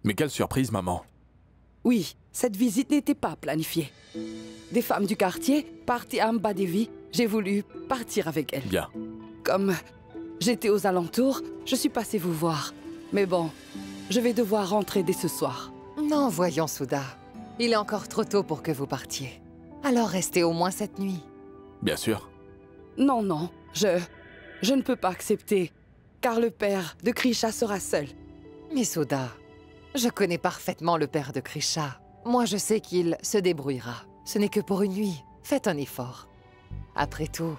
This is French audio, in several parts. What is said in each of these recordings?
Mais quelle surprise, maman. Oui, cette visite n'était pas planifiée. Des femmes du quartier partaient à Mbadevi. J'ai voulu partir avec elles. Bien. Comme j'étais aux alentours, je suis passée vous voir. Mais bon, je vais devoir rentrer dès ce soir. Non, voyons, Souda. Il est encore trop tôt pour que vous partiez. Alors restez au moins cette nuit. Bien sûr. Non, non, je ne peux pas accepter, car le père de Krisha sera seul. Mais Souda, je connais parfaitement le père de Krisha. Moi, je sais qu'il se débrouillera. Ce n'est que pour une nuit. Faites un effort. Après tout,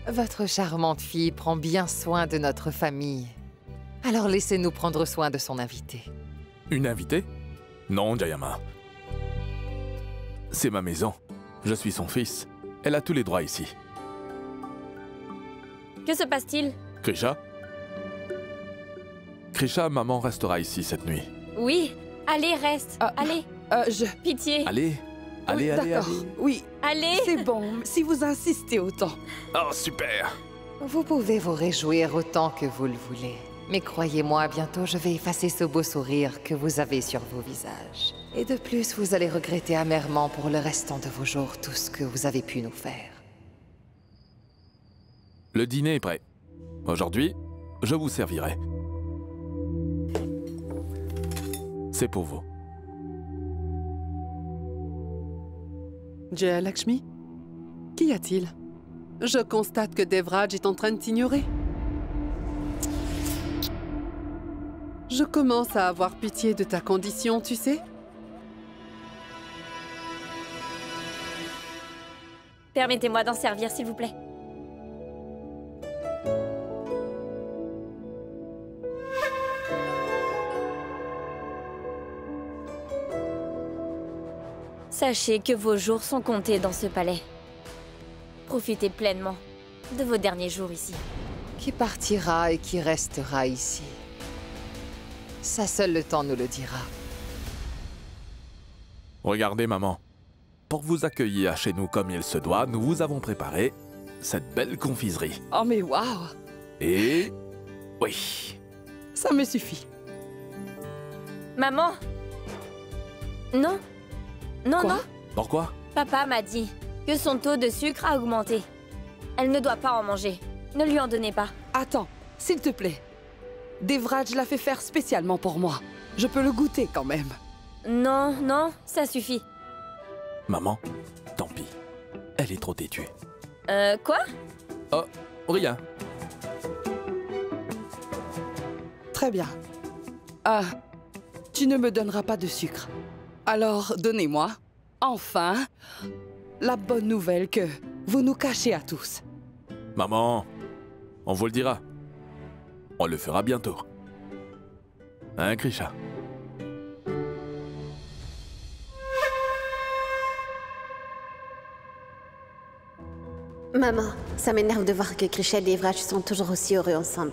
votre charmante fille prend bien soin de notre famille. Alors laissez-nous prendre soin de son invité. Une invitée? Non, Jayama. C'est ma maison. Je suis son fils. Elle a tous les droits ici. Que se passe-t-il? Krisha? Krisha, maman restera ici cette nuit. Oui, allez, reste. Allez, pitié. Allez, allez, allez, D'accord, allez. oui, Allez. c'est bon, si vous insistez autant. Oh, super! Vous pouvez vous réjouir autant que vous le voulez. Mais croyez-moi, bientôt je vais effacer ce beau sourire que vous avez sur vos visages. Et de plus, vous allez regretter amèrement pour le restant de vos jours tout ce que vous avez pu nous faire. Le dîner est prêt. Aujourd'hui, je vous servirai. C'est pour vous. Jaya Lakshmi, qu'y a-t-il? Je constate que Devraj est en train de t'ignorer. Je commence à avoir pitié de ta condition, tu sais. Permettez-moi d'en servir, s'il vous plaît. Sachez que vos jours sont comptés dans ce palais. Profitez pleinement de vos derniers jours ici. Qui partira et qui restera ici? Ça seul le temps nous le dira. Regardez, maman. Pour vous accueillir chez nous comme il se doit, nous vous avons préparé cette belle confiserie. Oh mais waouh, Et... oui. ça me suffit. Maman? Non. Non, Quoi? non. Pourquoi? Papa m'a dit que son taux de sucre a augmenté. Elle ne doit pas en manger. Ne lui en donnez pas. Attends, s'il te plaît. Devraj l'a fait faire spécialement pour moi. Je peux le goûter quand même. Non, non, ça suffit. Maman, tant pis. Elle est trop têtue. Quoi? Oh, rien. Très bien. Ah, tu ne me donneras pas de sucre. Alors, donnez-moi, enfin, la bonne nouvelle que vous nous cachez à tous. Maman, on vous le dira. On le fera bientôt. Hein, Krisha? Maman, ça m'énerve de voir que Krisha et Devraj sont toujours aussi heureux ensemble.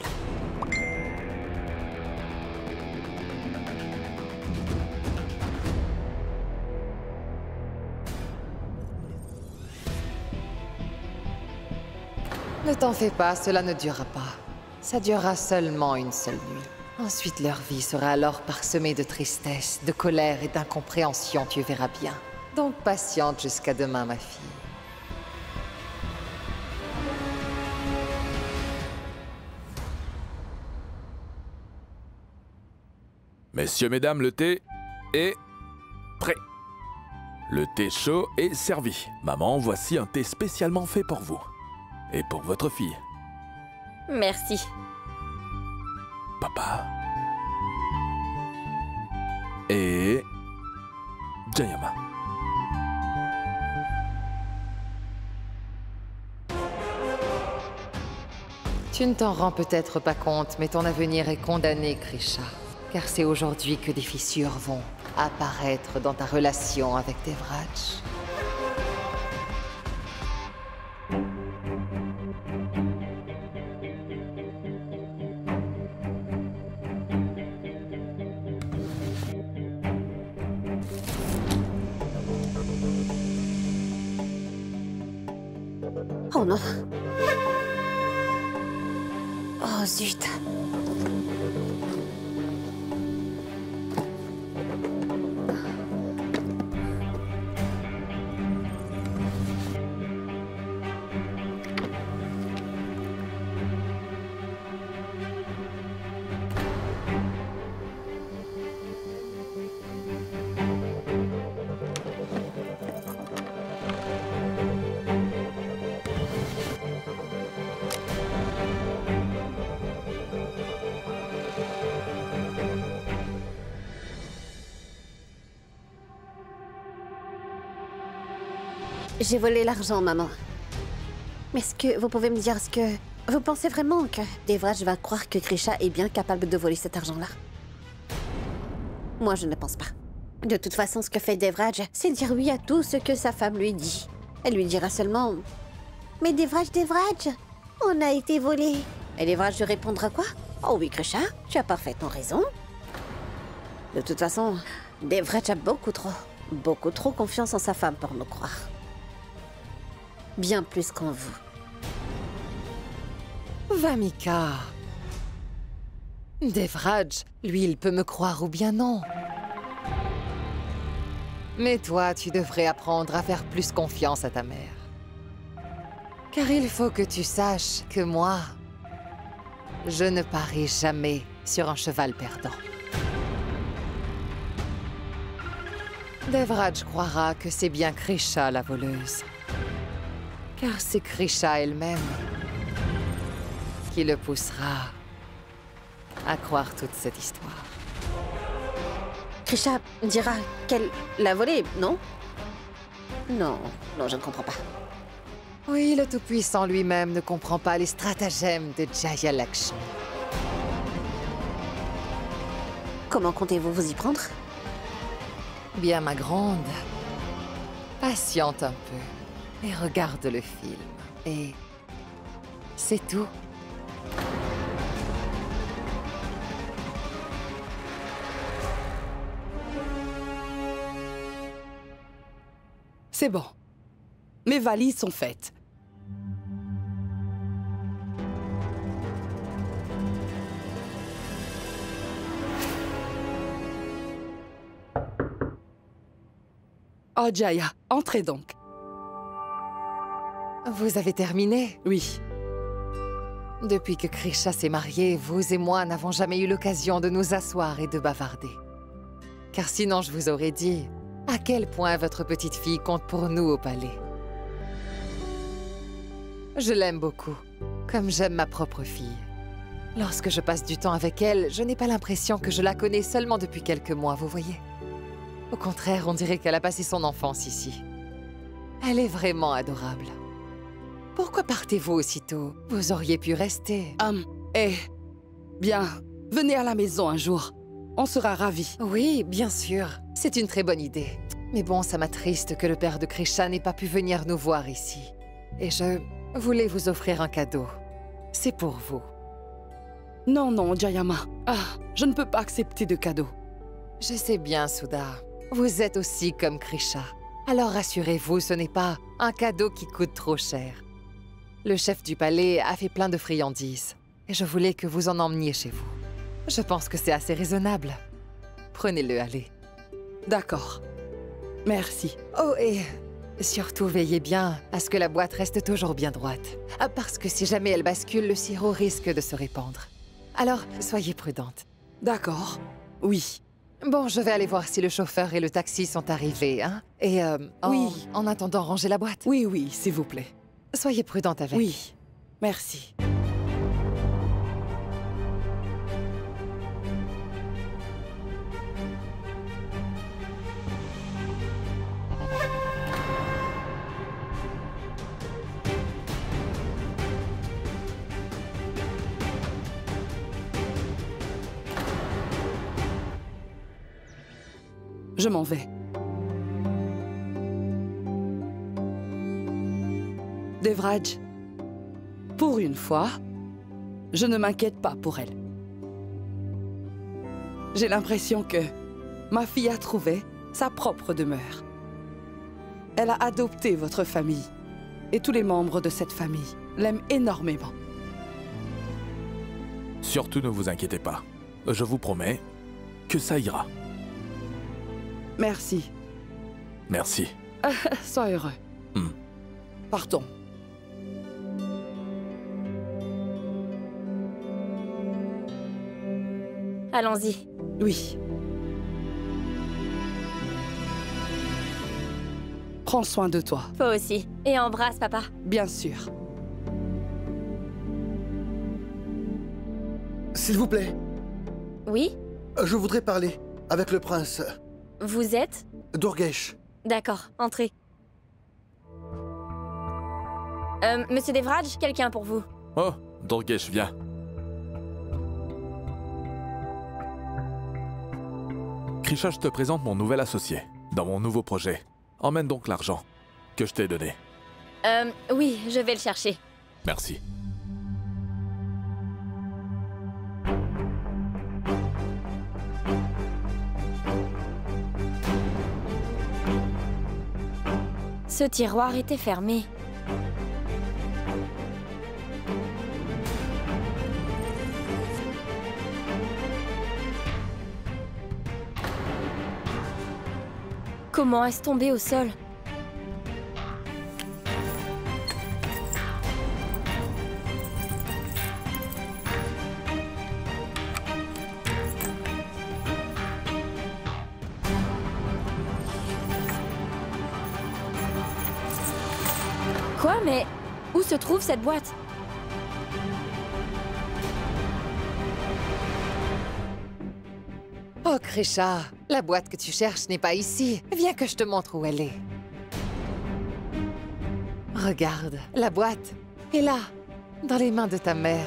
Ne t'en fais pas, cela ne durera pas. Ça durera seulement une seule nuit. Ensuite, leur vie sera alors parsemée de tristesse, de colère et d'incompréhension, tu verras bien. Donc patiente jusqu'à demain, ma fille. Messieurs, mesdames, le thé est prêt. Le thé chaud est servi. Maman, voici un thé spécialement fait pour vous. Et pour votre fille. Merci. Papa. Et... Jayama. Tu ne t'en rends peut-être pas compte, mais ton avenir est condamné, Krisha. Car c'est aujourd'hui que des fissures vont apparaître dans ta relation avec Devraj. Oh non. Oh zut. J'ai volé l'argent, maman. Mais est-ce que vous pouvez me dire, est-ce que vous pensez vraiment que Devraj va croire que Grisha est bien capable de voler cet argent-là? Moi, je ne pense pas. De toute façon, ce que fait Devraj, c'est dire oui à tout ce que sa femme lui dit. Elle lui dira seulement « Mais Devraj, on a été volé !» Et Devraj lui répondra quoi? « Oh oui, Grisha, tu as parfaitement raison. » De toute façon, Devraj a beaucoup trop confiance en sa femme pour nous croire. Bien plus qu'en vous. Vamika. Devraj, lui, il peut me croire ou bien non. Mais toi, tu devrais apprendre à faire plus confiance à ta mère. Car il faut que tu saches que moi, je ne parie jamais sur un cheval perdant. Devraj croira que c'est bien Grisha la voleuse. Car c'est Grisha elle-même qui le poussera à croire toute cette histoire. Grisha dira qu'elle l'a volé, non? Non, je ne comprends pas. Oui, le Tout-Puissant lui-même ne comprend pas les stratagèmes de Jaya Lakshmi. Comment comptez-vous vous y prendre? Bien, ma grande, patiente un peu et regarde le film. Et c'est tout. C'est bon. Mes valises sont faites. Oh, Jaya, entrez donc. Vous avez terminé? Oui. Depuis que Grisha s'est marié, vous et moi n'avons jamais eu l'occasion de nous asseoir et de bavarder. Car sinon, je vous aurais dit à quel point votre petite fille compte pour nous au palais. Je l'aime beaucoup, comme j'aime ma propre fille. Lorsque je passe du temps avec elle, je n'ai pas l'impression que je la connais seulement depuis quelques mois, vous voyez. Au contraire, on dirait qu'elle a passé son enfance ici. Elle est vraiment adorable. Pourquoi partez-vous aussitôt? Vous auriez pu rester. Bien, venez à la maison un jour. On sera ravis. Oui, bien sûr. C'est une très bonne idée. Mais bon, ça m'attriste que le père de Grisha n'ait pas pu venir nous voir ici. Et je voulais vous offrir un cadeau. C'est pour vous. Non, Jayama. Je ne peux pas accepter de cadeau. Je sais bien, Sudha. Vous êtes aussi comme Grisha. Alors rassurez-vous, ce n'est pas un cadeau qui coûte trop cher. Le chef du palais a fait plein de friandises. Et je voulais que vous en emmeniez chez vous. Je pense que c'est assez raisonnable. Prenez-le, allez. D'accord. Merci. Oh, et surtout veillez bien à ce que la boîte reste toujours bien droite. Parce que si jamais elle bascule, le sirop risque de se répandre. Alors, soyez prudente. D'accord. Oui. Bon, je vais aller voir si le chauffeur et le taxi sont arrivés, hein? Et, oui. En attendant, rangez la boîte. Oui, s'il vous plaît. Soyez prudente avec. Oui. Merci. Je m'en vais. Devraj, pour une fois, je ne m'inquiète pas pour elle. J'ai l'impression que ma fille a trouvé sa propre demeure. Elle a adopté votre famille et tous les membres de cette famille l'aiment énormément. Surtout ne vous inquiétez pas. Je vous promets que ça ira. Merci. Merci. Sois heureux. Partons. Allons-y. Oui. Prends soin de toi. Toi aussi. Et embrasse, papa. Bien sûr. S'il vous plaît, Oui? je voudrais parler avec le prince Vous êtes? Durgesh. D'accord, entrez. Monsieur Devraj, quelqu'un pour vous. Oh, Dorgesh, viens. Krisha, je te présente mon nouvel associé, dans mon nouveau projet. Emmène donc l'argent que je t'ai donné. Oui, je vais le chercher. Merci. Ce tiroir était fermé. Comment est-ce tombé au sol? Quoi? Mais où se trouve cette boîte? Oh, Krisha, la boîte que tu cherches n'est pas ici. Viens que je te montre où elle est. Regarde, la boîte est là, dans les mains de ta mère.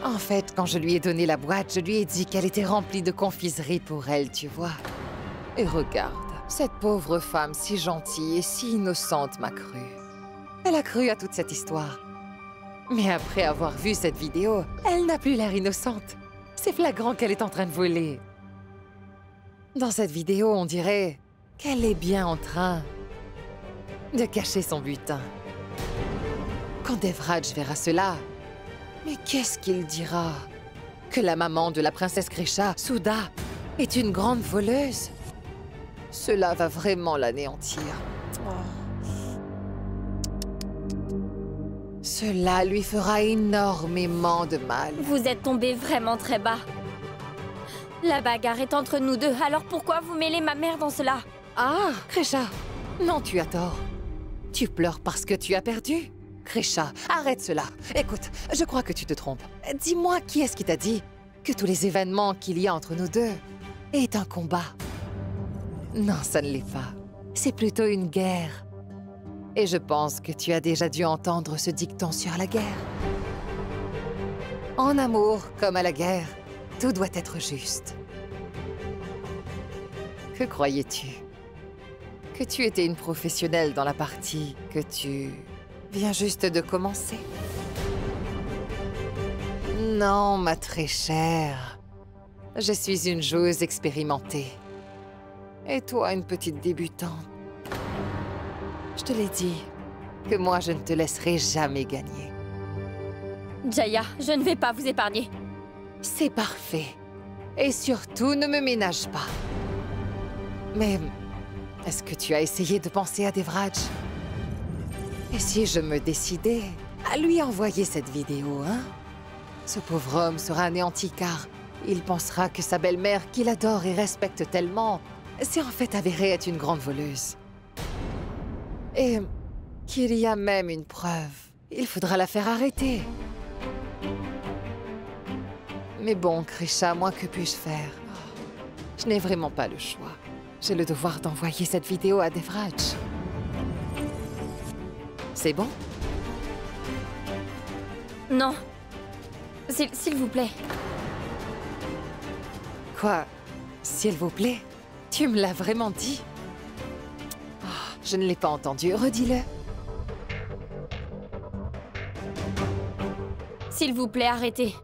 En fait, quand je lui ai donné la boîte, je lui ai dit qu'elle était remplie de confiseries pour elle, tu vois. Et regarde, cette pauvre femme si gentille et si innocente m'a cru. Elle a cru à toute cette histoire. Mais après avoir vu cette vidéo, elle n'a plus l'air innocente. C'est flagrant qu'elle est en train de voler. Dans cette vidéo, on dirait qu'elle est bien en train de cacher son butin. Quand Devraj verra cela, mais qu'est-ce qu'il dira? Que la maman de la princesse Krisha, Souda, est une grande voleuse? Cela va vraiment l'anéantir. Cela lui fera énormément de mal. Vous êtes tombé vraiment très bas. La bagarre est entre nous deux, alors pourquoi vous mêlez ma mère dans cela? Ah, Krisha, non, tu as tort. Tu pleures parce que tu as perdu? Krisha, arrête cela. Écoute, je crois que tu te trompes. Dis-moi, qui est-ce qui t'a dit que tous les événements qu'il y a entre nous deux est un combat? Non, ça ne l'est pas. C'est plutôt une guerre. Et je pense que tu as déjà dû entendre ce dicton sur la guerre. En amour, comme à la guerre, tout doit être juste. Que croyais-tu? Que tu étais une professionnelle dans la partie, que tu viens juste de commencer? Non, ma très chère. Je suis une joueuse expérimentée. Et toi, une petite débutante. Je te l'ai dit, que moi, je ne te laisserai jamais gagner. Jaya, je ne vais pas vous épargner. C'est parfait. Et surtout, ne me ménage pas. Mais, est-ce que tu as essayé de penser à Devraj? Et si je me décidais à lui envoyer cette vidéo, hein? Ce pauvre homme sera anéanti car il pensera que sa belle-mère, qu'il adore et respecte tellement, s'est en fait avérée être une grande voleuse. Et qu'il y a même une preuve. Il faudra la faire arrêter. Mais bon, Krisha, moi, que puis-je faire? Je n'ai vraiment pas le choix. J'ai le devoir d'envoyer cette vidéo à Devraj. C'est bon? Non. S'il vous plaît. Quoi? S'il vous plaît? Tu me l'as vraiment dit? Je ne l'ai pas entendu. Redis-le. S'il vous plaît, arrêtez.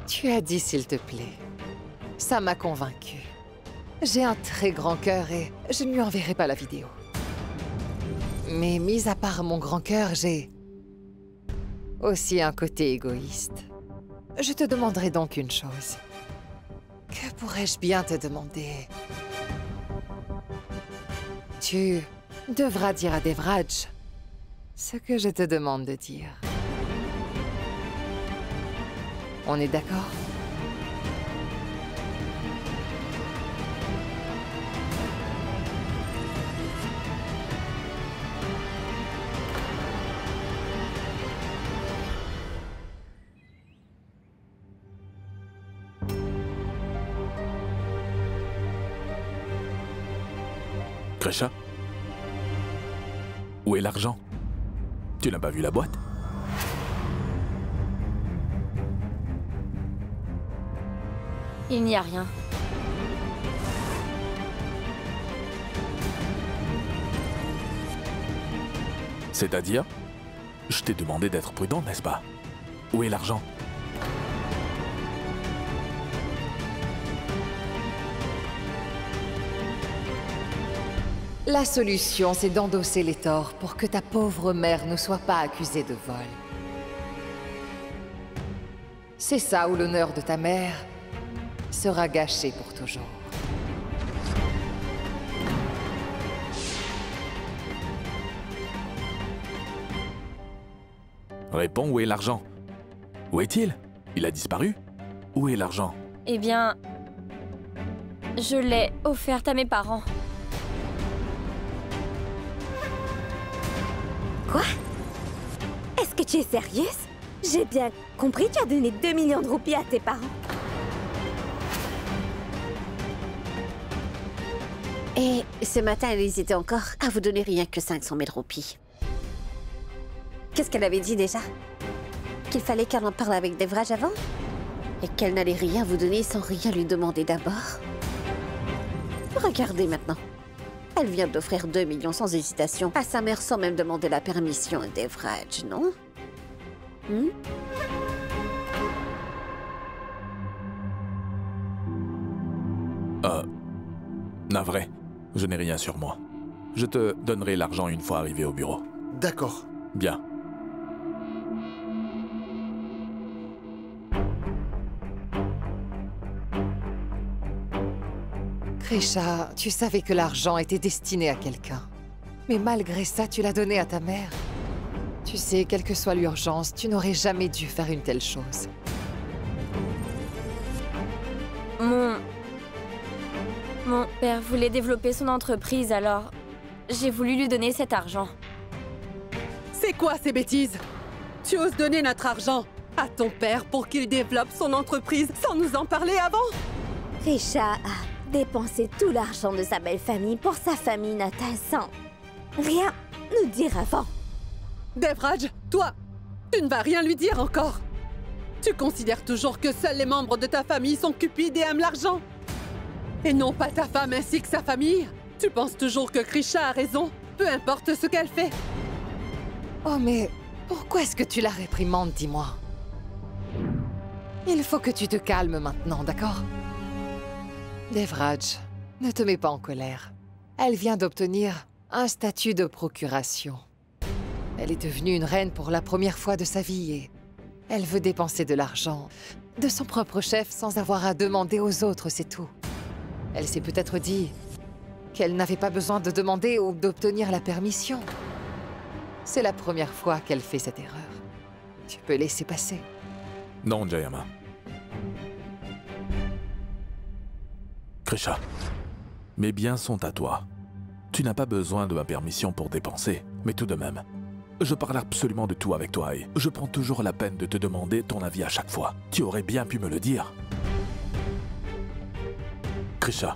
Tu as dit s'il te plaît. Ça m'a convaincue. J'ai un très grand cœur et je ne lui enverrai pas la vidéo. Mais mis à part mon grand cœur, j'ai aussi un côté égoïste. Je te demanderai donc une chose. Que pourrais-je bien te demander? Tu devras dire à Devraj ce que je te demande de dire. On est d'accord? Krisha? Où est l'argent? Tu n'as pas vu la boîte? Il n'y a rien. C'est-à-dire? Je t'ai demandé d'être prudent, n'est-ce pas? Où est l'argent? La solution, c'est d'endosser les torts pour que ta pauvre mère ne soit pas accusée de vol. C'est ça où l'honneur de ta mère sera gâché pour toujours. Réponds, où est l'argent? Où est-il? Il a disparu? Où est l'argent? Eh bien... Je l'ai offerte à mes parents. Quoi? Est-ce que tu es sérieuse? J'ai bien compris, tu as donné 2 millions de roupies à tes parents. Et ce matin, elle hésitait encore à vous donner rien que 500 000 roupies. Qu'est-ce qu'elle avait dit déjà? Qu'il fallait qu'elle en parle avec Devraj avant? Et qu'elle n'allait rien vous donner sans rien lui demander d'abord? Regardez maintenant. Elle vient d'offrir 2 millions sans hésitation à sa mère sans même demander la permission à Devraj, non? Navré, je n'ai rien sur moi. Je te donnerai l'argent une fois arrivé au bureau. D'accord. Bien. Krisha, tu savais que l'argent était destiné à quelqu'un. Mais malgré ça, tu l'as donné à ta mère. Tu sais, quelle que soit l'urgence, tu n'aurais jamais dû faire une telle chose. Mon père voulait développer son entreprise, alors j'ai voulu lui donner cet argent. C'est quoi ces bêtises? Tu oses donner notre argent à ton père pour qu'il développe son entreprise sans nous en parler avant? Krisha a dépensé tout l'argent de sa belle famille pour sa famille natale sans rien nous dire avant. Devraj, toi, tu ne vas rien lui dire encore. Tu considères toujours que seuls les membres de ta famille sont cupides et aiment l'argent. Et non pas ta femme ainsi que sa famille. Tu penses toujours que Krisha a raison, peu importe ce qu'elle fait. Oh mais, pourquoi est-ce que tu la réprimandes, dis-moi? Il faut que tu te calmes maintenant, d'accord? Devraj, ne te mets pas en colère. Elle vient d'obtenir un statut de procuration. Elle est devenue une reine pour la première fois de sa vie et elle veut dépenser de l'argent de son propre chef sans avoir à demander aux autres, c'est tout. Elle s'est peut-être dit qu'elle n'avait pas besoin de demander ou d'obtenir la permission. C'est la première fois qu'elle fait cette erreur. Tu peux laisser passer. Non, Jayama. Krisha, mes biens sont à toi. Tu n'as pas besoin de ma permission pour dépenser, mais tout de même, je parle absolument de tout avec toi et je prends toujours la peine de te demander ton avis à chaque fois. Tu aurais bien pu me le dire. Krisha,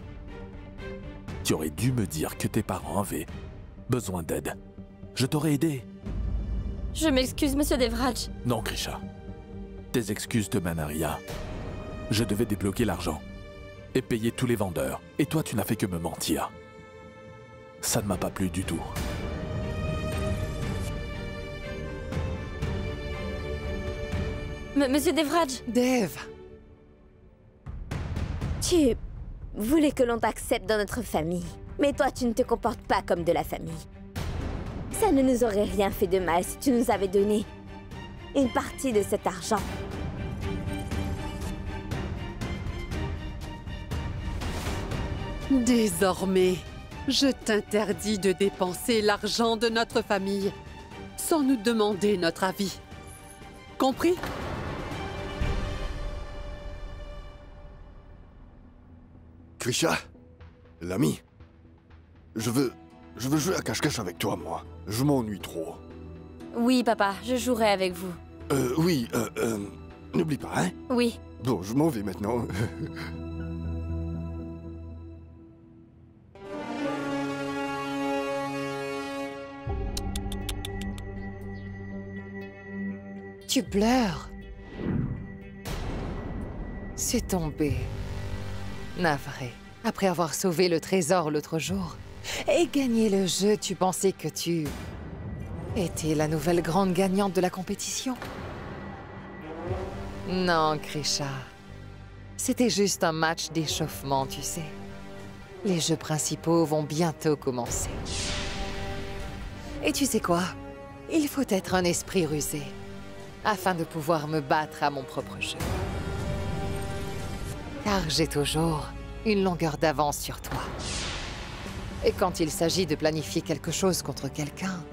tu aurais dû me dire que tes parents avaient besoin d'aide. Je t'aurais aidé. Je m'excuse, monsieur Devraj. Non, Krisha. Tes excuses te mènent à rien. Je devais débloquer l'argent et payer tous les vendeurs. Et toi, tu n'as fait que me mentir. Ça ne m'a pas plu du tout. Monsieur Devraj. Dev! Tu voulais que l'on t'accepte dans notre famille. Mais toi, tu ne te comportes pas comme de la famille. Ça ne nous aurait rien fait de mal si tu nous avais donné une partie de cet argent. Désormais, je t'interdis de dépenser l'argent de notre famille sans nous demander notre avis. Compris? Krisha, l'ami, je veux jouer à cache-cache avec toi, moi. Je m'ennuie trop. Oui, papa, je jouerai avec vous. Oui, n'oublie pas, hein? Oui. Bon, je m'en vais maintenant. Tu pleures. C'est tombé. Navré. Après avoir sauvé le trésor l'autre jour et gagné le jeu, tu pensais que tu étais la nouvelle grande gagnante de la compétition? Non, Krisha. C'était juste un match d'échauffement, tu sais. Les jeux principaux vont bientôt commencer. Et tu sais quoi? Il faut être un esprit rusé afin de pouvoir me battre à mon propre jeu. Car j'ai toujours une longueur d'avance sur toi. Et quand il s'agit de planifier quelque chose contre quelqu'un,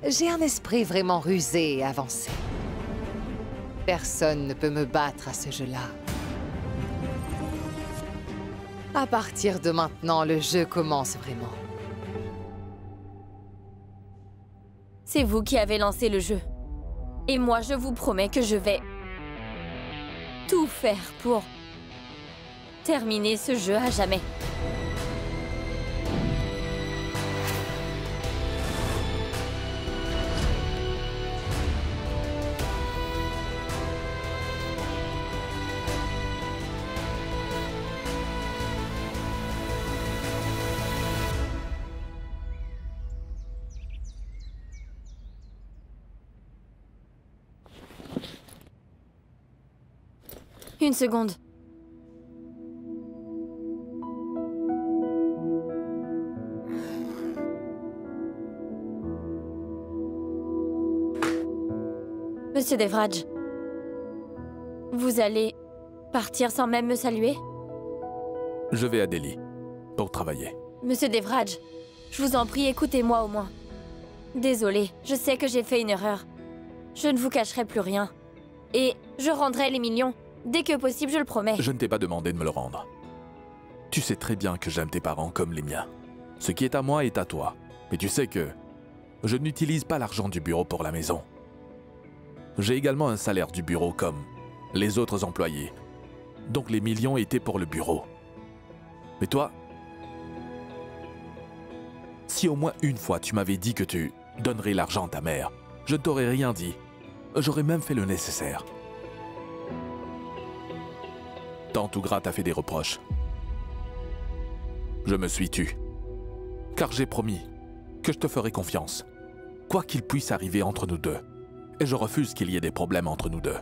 j'ai un esprit vraiment rusé et avancé. Personne ne peut me battre à ce jeu-là. À partir de maintenant, le jeu commence vraiment. C'est vous qui avez lancé le jeu. Et moi, je vous promets que je vais tout faire pour terminer ce jeu à jamais. Une seconde. Monsieur Devraj, vous allez partir sans même me saluer? Je vais à Delhi pour travailler. Monsieur Devraj, je vous en prie, écoutez-moi au moins. Désolée, je sais que j'ai fait une erreur. Je ne vous cacherai plus rien. Et je rendrai les millions. Dès que possible, je le promets. Je ne t'ai pas demandé de me le rendre. Tu sais très bien que j'aime tes parents comme les miens. Ce qui est à moi est à toi. Mais tu sais que je n'utilise pas l'argent du bureau pour la maison. J'ai également un salaire du bureau comme les autres employés. Donc les millions étaient pour le bureau. Mais toi, si au moins une fois tu m'avais dit que tu donnerais l'argent à ta mère, je ne t'aurais rien dit. J'aurais même fait le nécessaire. Tante Ougra t'a fait des reproches. Je me suis tu. Car j'ai promis que je te ferai confiance, quoi qu'il puisse arriver entre nous deux. Et je refuse qu'il y ait des problèmes entre nous deux.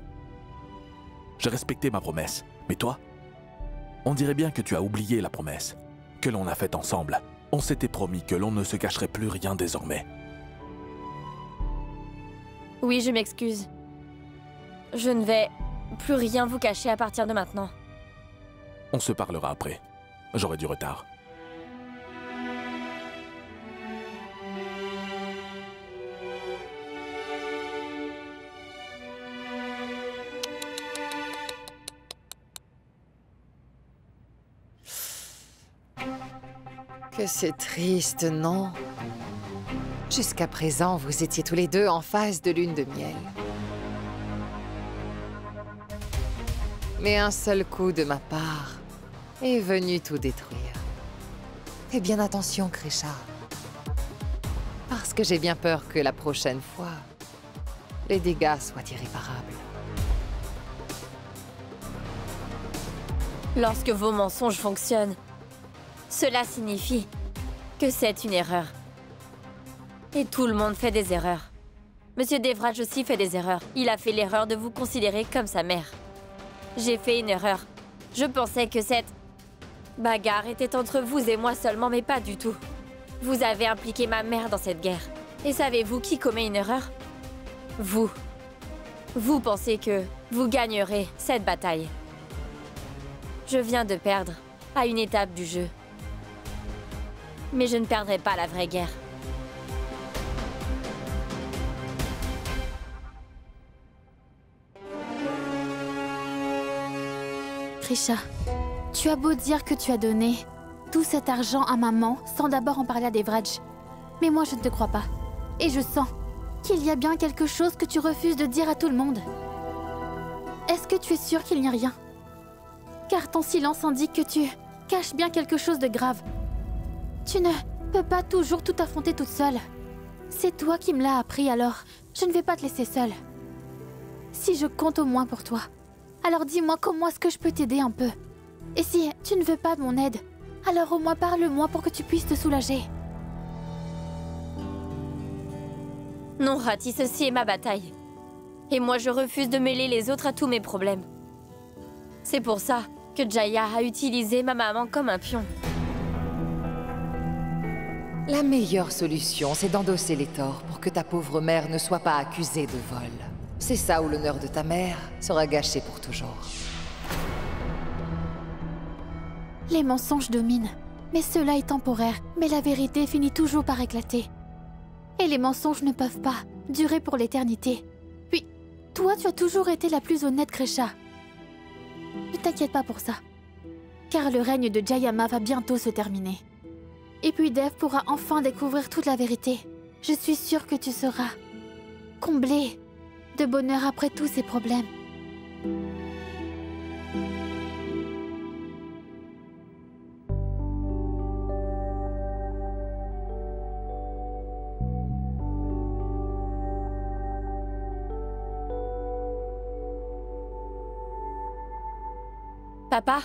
J'ai respecté ma promesse, mais toi, on dirait bien que tu as oublié la promesse que l'on a faite ensemble. On s'était promis que l'on ne se cacherait plus rien désormais. Oui, je m'excuse. Je ne vais plus rien vous cacher à partir de maintenant. On se parlera après. J'aurai du retard. Que c'est triste, non? Jusqu'à présent, vous étiez tous les deux en phase de lune de miel. Mais un seul coup de ma part est venu tout détruire. Fais bien attention, Krisha. Parce que j'ai bien peur que la prochaine fois, les dégâts soient irréparables. Lorsque vos mensonges fonctionnent, cela signifie que c'est une erreur. Et tout le monde fait des erreurs. Monsieur Devraj aussi fait des erreurs. Il a fait l'erreur de vous considérer comme sa mère. J'ai fait une erreur. Je pensais que cette bagarre était entre vous et moi seulement, mais pas du tout. Vous avez impliqué ma mère dans cette guerre. Et savez-vous qui commet une erreur? Vous. Vous pensez que vous gagnerez cette bataille. Je viens de perdre à une étape du jeu. Mais je ne perdrai pas la vraie guerre. Krisha, tu as beau dire que tu as donné tout cet argent à maman sans d'abord en parler à Devraj. Mais moi, je ne te crois pas. Et je sens qu'il y a bien quelque chose que tu refuses de dire à tout le monde. Est-ce que tu es sûre qu'il n'y a rien? Car ton silence indique que tu caches bien quelque chose de grave. Tu ne peux pas toujours tout affronter toute seule. C'est toi qui me l'as appris, alors je ne vais pas te laisser seule. si je compte au moins pour toi. Alors dis-moi comment est-ce que je peux t'aider un peu. Et si tu ne veux pas de mon aide, alors au moins parle-moi pour que tu puisses te soulager. Non, Rati, ceci est ma bataille. Et moi, je refuse de mêler les autres à tous mes problèmes. C'est pour ça que Jaya a utilisé ma maman comme un pion. La meilleure solution, c'est d'endosser les torts pour que ta pauvre mère ne soit pas accusée de vol. C'est ça où l'honneur de ta mère sera gâché pour toujours. Les mensonges dominent, mais cela est temporaire. Mais la vérité finit toujours par éclater. Et les mensonges ne peuvent pas durer pour l'éternité. Puis, toi, tu as toujours été la plus honnête, Krisha. Ne t'inquiète pas pour ça, car le règne de Jayama va bientôt se terminer. Et puis Dev pourra enfin découvrir toute la vérité. Je suis sûre que tu seras comblée de bonheur après tous ces problèmes. Papa?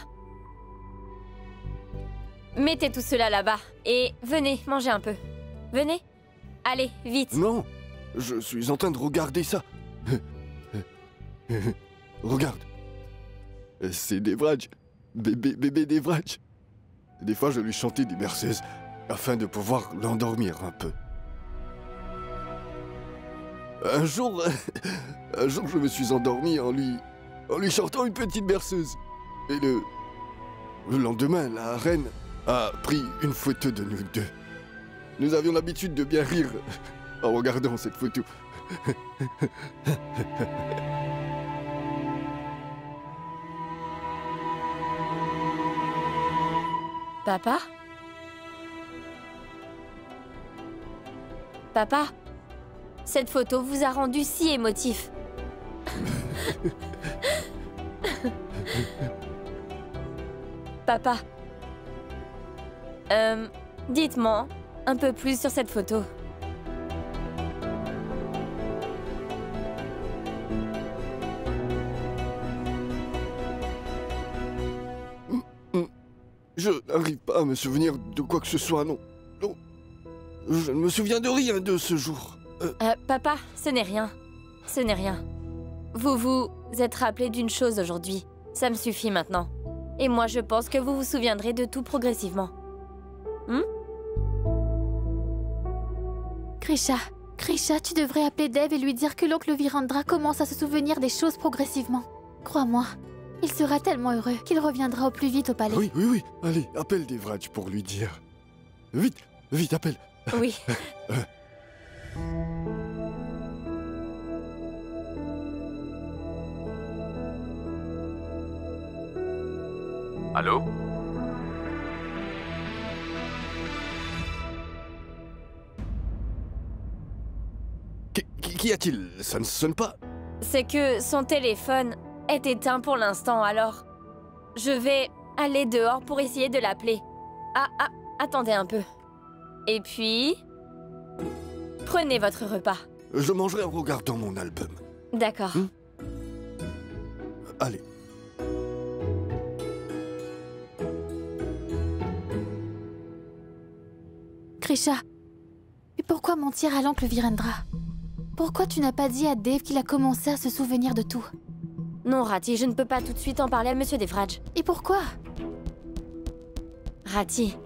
Mettez tout cela là-bas et venez manger un peu. Venez. Allez, vite. Non, je suis en train de regarder ça. Regarde. C'est Devraj. Bébé Devraj. Des fois, je lui chantais des berceuses afin de pouvoir l'endormir un peu. Un jour, je me suis endormi en lui chantant une petite berceuse. Et le lendemain, la reine a pris une photo de nous deux. Nous avions l'habitude de bien rire en regardant cette photo. Papa? Papa? Cette photo vous a rendu si émotif. Papa, dites-moi un peu plus sur cette photo. Je n'arrive pas à me souvenir de quoi que ce soit, non. Non. Je ne me souviens de rien de ce jour. Papa, ce n'est rien. Ce n'est rien. Vous vous êtes rappelé d'une chose aujourd'hui. Ça me suffit maintenant. Et moi, je pense que vous vous souviendrez de tout progressivement. Krisha, tu devrais appeler Dev et lui dire que l'oncle Virendra commence à se souvenir des choses progressivement. Crois-moi, il sera tellement heureux qu'il reviendra au plus vite au palais. Oui. Allez, appelle Devraj pour lui dire. Vite, appelle. Oui. Allô? Qu'y a-t-il? Ça ne sonne pas. C'est que son téléphone est éteint pour l'instant, alors je vais aller dehors pour essayer de l'appeler. Attendez un peu. Et puis, prenez votre repas. Je mangerai en regardant mon album. D'accord. Allez. Krisha, mais pourquoi mentir à l'oncle Virendra? Pourquoi tu n'as pas dit à Dev qu'il a commencé à se souvenir de tout? Non, Rati, je ne peux pas tout de suite en parler à Monsieur Devraj. Et pourquoi? Rati,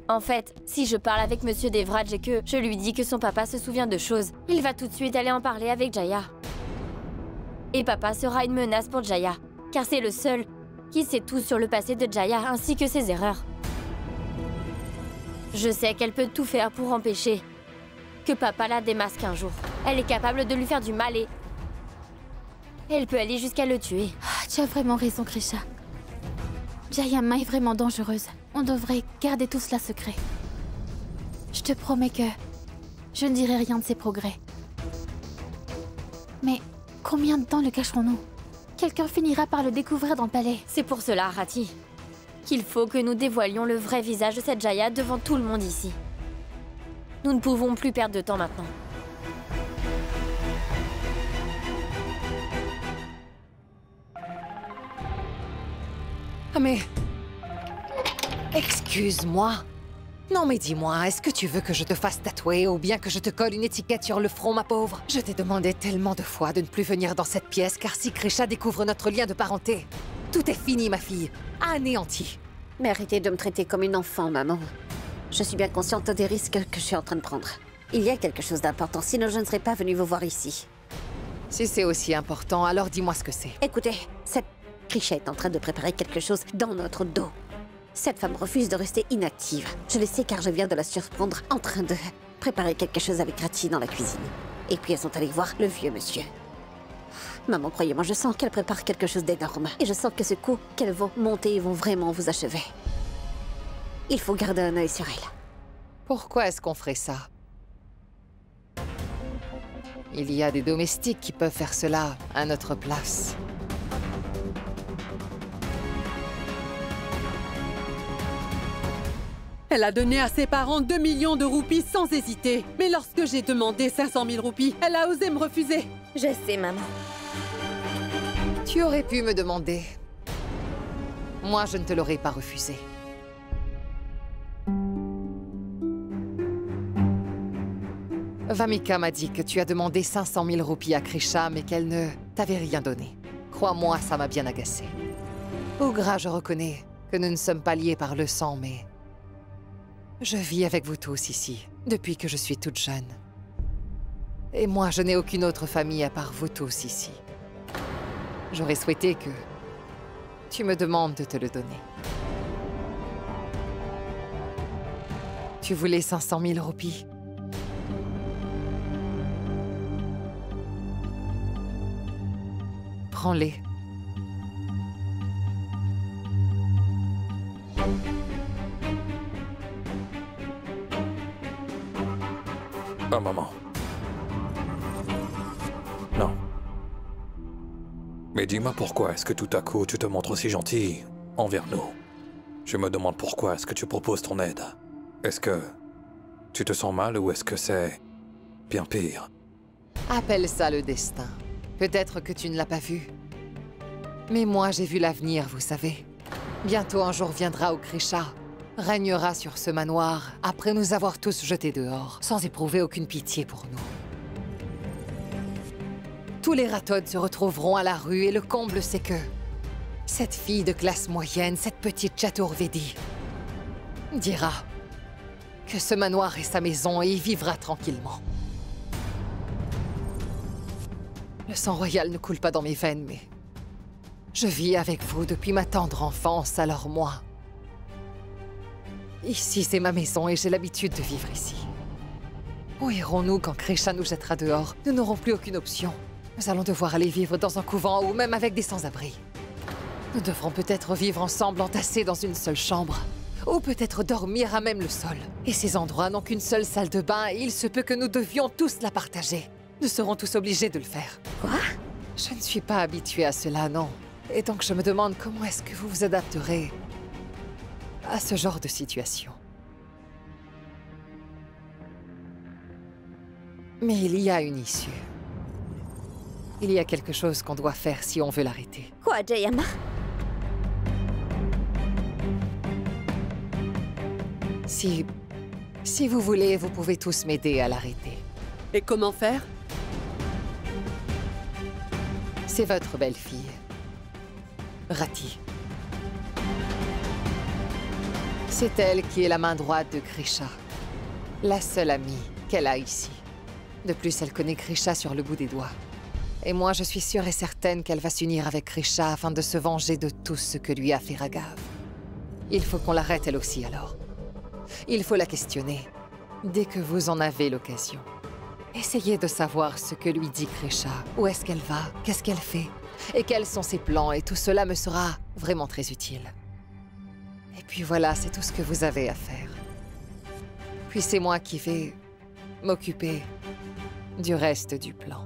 en fait, si je parle avec Monsieur Devraj et que je lui dis que son papa se souvient de choses, il va tout de suite aller en parler avec Jaya. Et papa sera une menace pour Jaya, car c'est le seul qui sait tout sur le passé de Jaya ainsi que ses erreurs. Je sais qu'elle peut tout faire pour empêcher que papa la démasque un jour. Elle est capable de lui faire du mal et elle peut aller jusqu'à le tuer. Tu as vraiment raison, Krisha. Jayama est vraiment dangereuse. On devrait garder tout cela secret. Je te promets que je ne dirai rien de ses progrès. Mais combien de temps le cacherons-nous? Quelqu'un finira par le découvrir dans le palais. C'est pour cela, Rati, qu'il faut que nous dévoilions le vrai visage de cette Jaya devant tout le monde ici. Nous ne pouvons plus perdre de temps maintenant. Ah mais... Excuse-moi. Non mais dis-moi, est-ce que tu veux que je te fasse tatouer ou bien que je te colle une étiquette sur le front, ma pauvre? Je t'ai demandé tellement de fois de ne plus venir dans cette pièce, car si Krisha découvre notre lien de parenté, tout est fini, ma fille. Anéanti. Mais arrêtez de me traiter comme une enfant, maman. Je suis bien consciente des risques que je suis en train de prendre. Il y a quelque chose d'important, sinon je ne serais pas venue vous voir ici. Si c'est aussi important, alors dis-moi ce que c'est. Écoutez, cette Krisha est en train de préparer quelque chose dans notre dos. Cette femme refuse de rester inactive. Je le sais car je viens de la surprendre en train de préparer quelque chose avec Rati dans la cuisine. Et puis elles sont allées voir le vieux monsieur. Maman, croyez-moi, je sens qu'elle prépare quelque chose d'énorme. Et je sens que ce coup qu'elles vont monter, ils vont vraiment vous achever. Il faut garder un œil sur elle. Pourquoi est-ce qu'on ferait ça? Il y a des domestiques qui peuvent faire cela à notre place. Elle a donné à ses parents 2 millions de roupies sans hésiter. Mais lorsque j'ai demandé 500 000 roupies, elle a osé me refuser. Je sais, maman. Tu aurais pu me demander. Moi, je ne te l'aurais pas refusé. Vamika m'a dit que tu as demandé 500 000 roupies à Krisha, mais qu'elle ne t'avait rien donné. Crois-moi, ça m'a bien agacé. Ougra, je reconnais que nous ne sommes pas liés par le sang, mais... je vis avec vous tous ici, depuis que je suis toute jeune. Et moi, je n'ai aucune autre famille à part vous tous ici. J'aurais souhaité que tu me demandes de te le donner. Tu voulais 500 000 roupies? Prends-les. Oh, maman. Non. Mais dis-moi pourquoi est-ce que tout à coup tu te montres aussi gentil envers nous? Je me demande pourquoi est-ce que tu proposes ton aide. Est-ce que tu te sens mal ou est-ce que c'est bien pire? Appelle ça le destin. Peut-être que tu ne l'as pas vu. Mais moi, j'ai vu l'avenir, vous savez. Bientôt un jour viendra où Krisha régnera sur ce manoir après nous avoir tous jetés dehors, sans éprouver aucune pitié pour nous. Tous les Ratodes se retrouveront à la rue et le comble, c'est que cette fille de classe moyenne, cette petite Chaturvedi, dira que ce manoir est sa maison et y vivra tranquillement. Le sang royal ne coule pas dans mes veines, mais je vis avec vous depuis ma tendre enfance, alors moi... ici, c'est ma maison et j'ai l'habitude de vivre ici. Où irons-nous quand Krisha nous jettera dehors? Nous n'aurons plus aucune option. Nous allons devoir aller vivre dans un couvent ou même avec des sans-abri. Nous devrons peut-être vivre ensemble entassés dans une seule chambre. Ou peut-être dormir à même le sol. Et ces endroits n'ont qu'une seule salle de bain et il se peut que nous devions tous la partager. Nous serons tous obligés de le faire. Quoi? Je ne suis pas habituée à cela, non. Et donc je me demande comment est-ce que vous vous adapterez à ce genre de situation. Mais il y a une issue. Il y a quelque chose qu'on doit faire si on veut l'arrêter. Quoi, Jayama? Si vous voulez, vous pouvez tous m'aider à l'arrêter. Et comment faire? C'est votre belle-fille, Rati. C'est elle qui est la main droite de Krisha. La seule amie qu'elle a ici. De plus, elle connaît Krisha sur le bout des doigts. Et moi, je suis sûre et certaine qu'elle va s'unir avec Krisha afin de se venger de tout ce que lui a fait Raghav. Il faut qu'on l'arrête elle aussi, alors. Il faut la questionner, dès que vous en avez l'occasion. Essayez de savoir ce que lui dit Krisha, où est-ce qu'elle va, qu'est-ce qu'elle fait, et quels sont ses plans, et tout cela me sera vraiment très utile. Et puis voilà, c'est tout ce que vous avez à faire. Puis c'est moi qui vais m'occuper du reste du plan.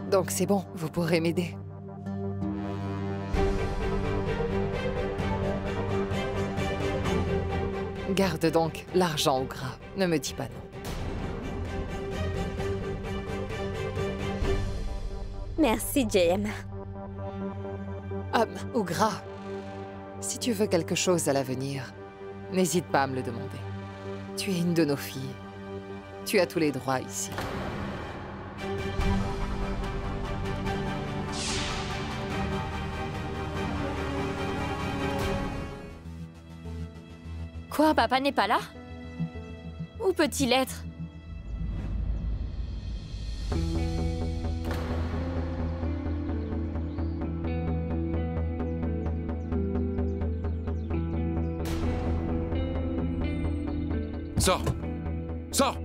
Donc c'est bon, vous pourrez m'aider. Garde donc l'argent au gras, ne me dis pas non. Merci, Jayama. Ougra, si tu veux quelque chose à l'avenir, n'hésite pas à me le demander. Tu es une de nos filles. Tu as tous les droits ici. Quoi, papa n'est pas là? Où peut-il être? Sors! Sors!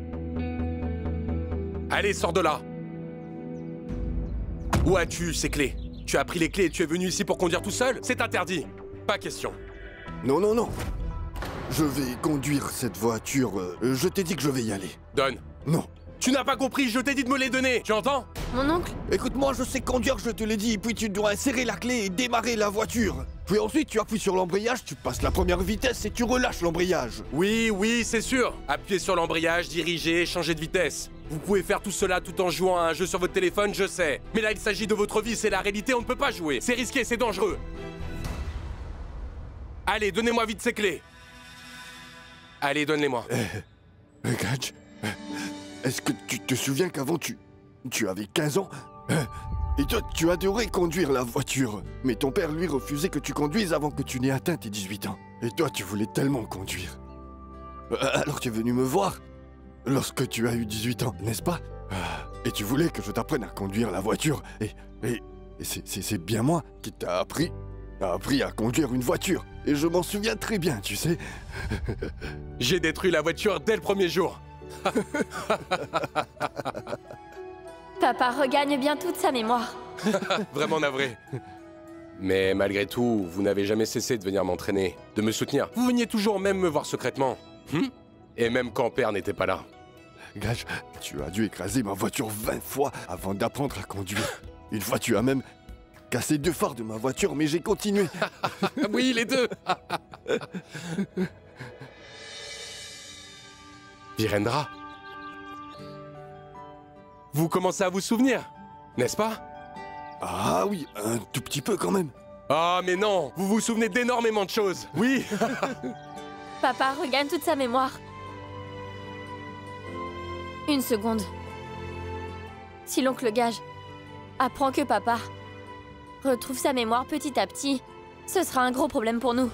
Allez, sors de là! Où as-tu ces clés? Tu as pris les clés et tu es venu ici pour conduire tout seul? C'est interdit! Pas question. Non, non, non. Je vais conduire cette voiture. Je t'ai dit que je vais y aller. Donne. Non. Tu n'as pas compris, je t'ai dit de me les donner, tu entends? Mon oncle? Écoute-moi, je sais conduire, je te l'ai dit. Puis tu dois insérer la clé et démarrer la voiture. Puis ensuite, tu appuies sur l'embrayage, tu passes la première vitesse et tu relâches l'embrayage. Oui, oui, c'est sûr. Appuyez sur l'embrayage, diriger, changer de vitesse. Vous pouvez faire tout cela tout en jouant à un jeu sur votre téléphone, je sais. Mais là, il s'agit de votre vie, c'est la réalité, on ne peut pas jouer. C'est risqué, c'est dangereux. Allez, donnez-moi vite ces clés. Allez, donne-les-moi. Gadge, est-ce que tu te souviens qu'avant tu avais 15 ans? Et toi, tu adorais conduire la voiture. Mais ton père, lui, refusait que tu conduises avant que tu n'aies atteint tes 18 ans. Et toi, tu voulais tellement conduire. Alors tu es venu me voir lorsque tu as eu 18 ans, n'est-ce pas? Et tu voulais que je t'apprenne à conduire la voiture. Et c'est bien moi qui t'a appris à conduire une voiture. Et je m'en souviens très bien, tu sais. J'ai détruit la voiture dès le premier jour. Papa regagne bien toute sa mémoire. Vraiment navré. Mais malgré tout, vous n'avez jamais cessé de venir m'entraîner, de me soutenir. Vous veniez toujours même me voir secrètement. Et même quand père n'était pas là. Gage, tu as dû écraser ma voiture 20 fois avant d'apprendre à conduire. Une fois, tu as même cassé 2 phares de ma voiture, mais j'ai continué. Oui, les 2. Virendra, vous commencez à vous souvenir, n'est-ce pas? Ah oui, un tout petit peu quand même. Ah mais non, vous vous souvenez d'énormément de choses, oui. Papa regagne toute sa mémoire. Une seconde. Si l'oncle Gage apprend que papa retrouve sa mémoire petit à petit, ce sera un gros problème pour nous.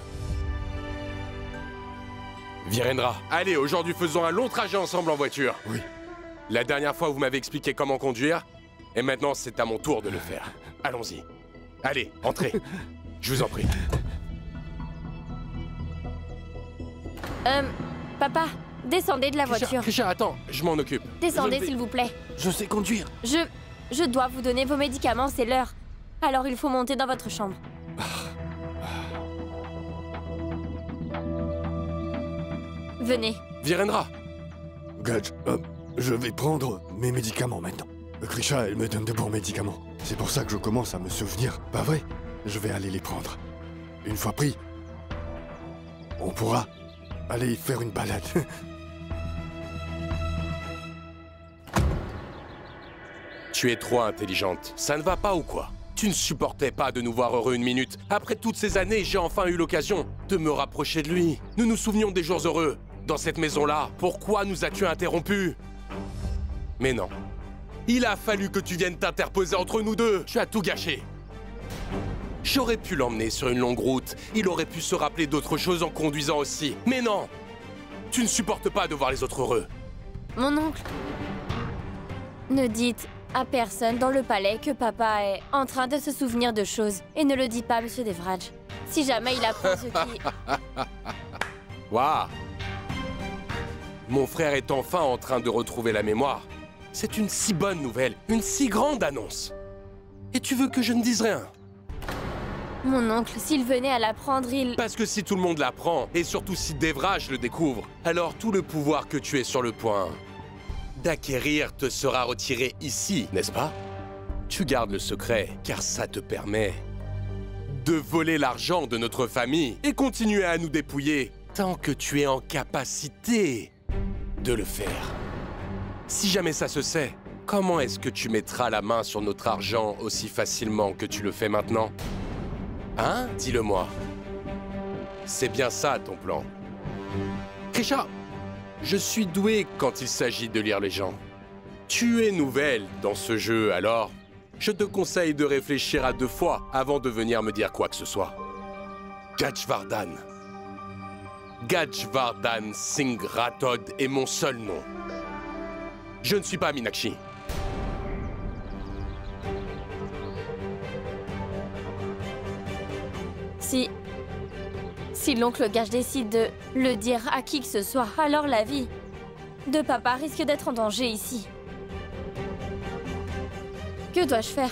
Virendra, allez, aujourd'hui faisons un long trajet ensemble en voiture. Oui. La dernière fois, vous m'avez expliqué comment conduire, et maintenant, c'est à mon tour de le faire. Allons-y. Allez, entrez. Je vous en prie. Papa, descendez de la voiture. Krisha, attends, je m'en occupe. Descendez, s'il vous plaît. Je sais conduire. Je dois vous donner vos médicaments, c'est l'heure. Alors il faut monter dans votre chambre. Venez. Virendra. Gadge, je vais prendre mes médicaments maintenant. Krisha, elle me donne de bons médicaments. C'est pour ça que je commence à me souvenir. Pas vrai? Je vais aller les prendre. Une fois pris, on pourra aller faire une balade. Tu es trop intelligente. Ça ne va pas ou quoi? Tu ne supportais pas de nous voir heureux une minute. Après toutes ces années, j'ai enfin eu l'occasion de me rapprocher de lui. Nous nous souvenions des jours heureux. Dans cette maison-là, pourquoi nous as-tu interrompus? Mais non. Il a fallu que tu viennes t'interposer entre nous deux. Tu as tout gâché. J'aurais pu l'emmener sur une longue route. Il aurait pu se rappeler d'autres choses en conduisant aussi. Mais non. Tu ne supportes pas de voir les autres heureux. Mon oncle, ne dites à personne dans le palais que papa est en train de se souvenir de choses. Et ne le dites pas, monsieur Devraj. Si jamais il apprend ce qui... Waouh! Mon frère est enfin en train de retrouver la mémoire. C'est une si bonne nouvelle, une si grande annonce. Et tu veux que je ne dise rien? Mon oncle, s'il venait à l'apprendre, il... Parce que si tout le monde l'apprend, et surtout si Devraj le découvre, alors tout le pouvoir que tu es sur le point d'acquérir te sera retiré ici, n'est-ce pas? Tu gardes le secret, car ça te permet de voler l'argent de notre famille et continuer à nous dépouiller tant que tu es en capacité de le faire. Si jamais ça se sait, comment est-ce que tu mettras la main sur notre argent aussi facilement que tu le fais maintenant? Hein? Dis-le-moi. C'est bien ça, ton plan. Krisha, je suis doué quand il s'agit de lire les gens. Tu es nouvelle dans ce jeu, alors je te conseille de réfléchir à 2 fois avant de venir me dire quoi que ce soit. Gajvardhan. Gajvardhan Singh Rathod est mon seul nom. Je ne suis pas Meenakshi. Si l'oncle Gage décide de le dire à qui que ce soit, alors la vie de papa risque d'être en danger ici. Que dois-je faire?